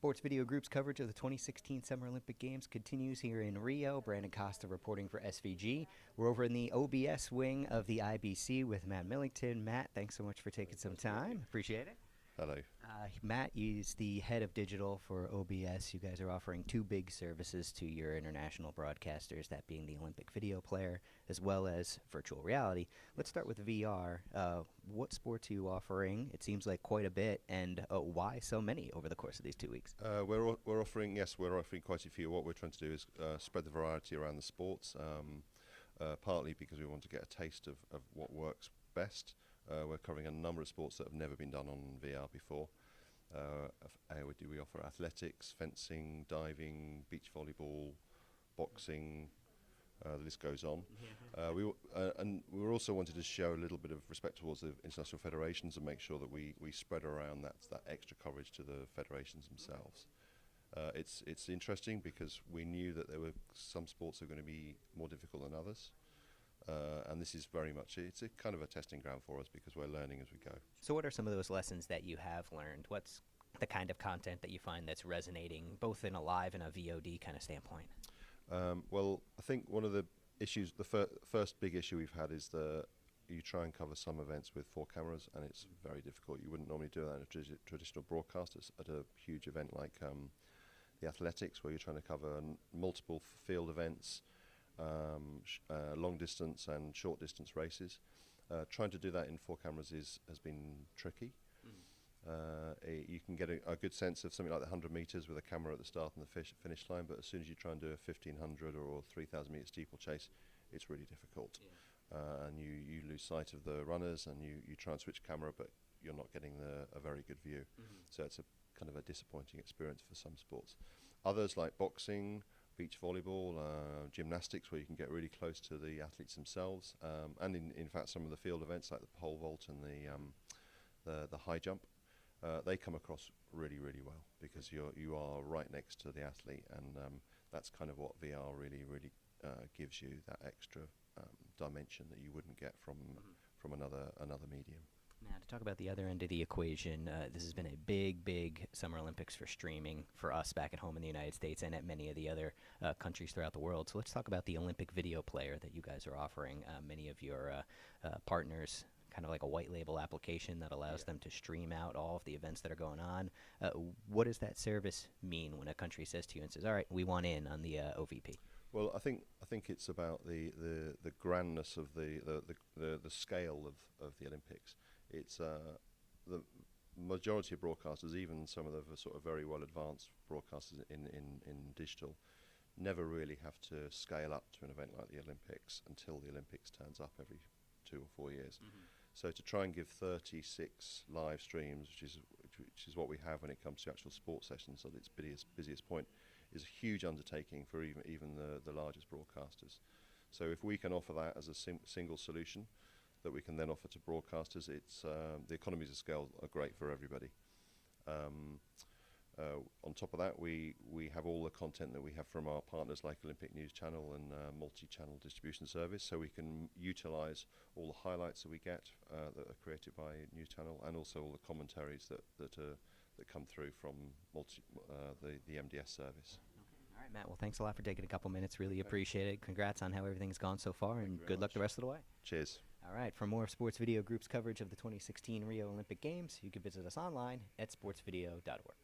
Sports Video Group's coverage of the 2016 Summer Olympic Games continues here in Rio. Brandon Costa reporting for SVG. We're over in the OBS wing of the IBC with Matt Millington. Matt, thanks so much for taking some time. Appreciate it. Hello. Matt is the head of digital for OBS. You guys are offering two big services to your international broadcasters, that being the Olympic Video Player as well as virtual reality. Let's start with VR. What sports are you offering? It seems like quite a bit, and why so many over the course of these 2 weeks? We're offering quite a few. What we're trying to do is spread the variety around the sports, partly because we want to get a taste of what works best. We're covering a number of sports that have never been done on VR before. We offer athletics, fencing, diving, beach volleyball, boxing. The list goes on. And we also wanted to show a little bit of respect towards the international federations and make sure that we spread around that extra coverage to the federations themselves. It's interesting because we knew that there were some sports that are going to be more difficult than others. And this is very much, it's a kind of a testing ground for us because we're learning as we go. So what are some of those lessons that you have learned? What's the kind of content that you find that's resonating both in a live and a VOD kind of standpoint? Well, I think one of the issues, the first big issue we've had is you try and cover some events with 4 cameras and it's very difficult. You wouldn't normally do that in a traditional broadcast at a huge event like the athletics, where you're trying to cover multiple field events, long distance and short distance races. Trying to do that in 4 cameras has been tricky. You can get a good sense of something like the 100 meters with a camera at the start and the finish line, but as soon as you try and do a 1500 or 3000 meter steeplechase, it's really difficult. And you lose sight of the runners, and you try and switch camera, but you're not getting a very good view. So it's a kind of a disappointing experience for some sports. Others like boxing, beach volleyball, gymnastics, where you can get really close to the athletes themselves, and in fact some of the field events like the pole vault and the high jump, they come across really well because you are right next to the athlete, and that's kind of what VR really gives you, that extra dimension that you wouldn't get from another medium. Now, to talk about the other end of the equation, this has been a big Summer Olympics for streaming for us back at home in the United States and at many of the other countries throughout the world. So let's talk about the Olympic Video Player that you guys are offering. Many of your partners, kind of like a white label application that allows them to stream out all of the events that are going on. What does that service mean when a country says to you and says, all right, we want in on the OVP? Well, I think it's about the grandness of the scale of the Olympics. It's the majority of broadcasters, even some of the sort of very well advanced broadcasters in digital, never really have to scale up to an event like the Olympics until the Olympics turns up every 2 or 4 years. So to try and give 36 live streams, which is what we have when it comes to actual sports sessions at its busiest point, is a huge undertaking for even the largest broadcasters. So if we can offer that as a single solution that we can then offer to broadcasters, it's the economies of scale are great for everybody. On top of that, we have all the content that we have from our partners like Olympic News Channel and multi-channel distribution service, so we can utilize all the highlights that we get that are created by News Channel, and also all the commentaries that come through from the MDS service. All right, Matt, well, thanks a lot for taking a couple minutes. Really appreciate it. Congrats on how everything's gone so far, and good luck the rest of the way. Cheers. All right, for more of Sports Video Group's coverage of the 2016 Rio Olympic Games, you can visit us online at sportsvideo.org.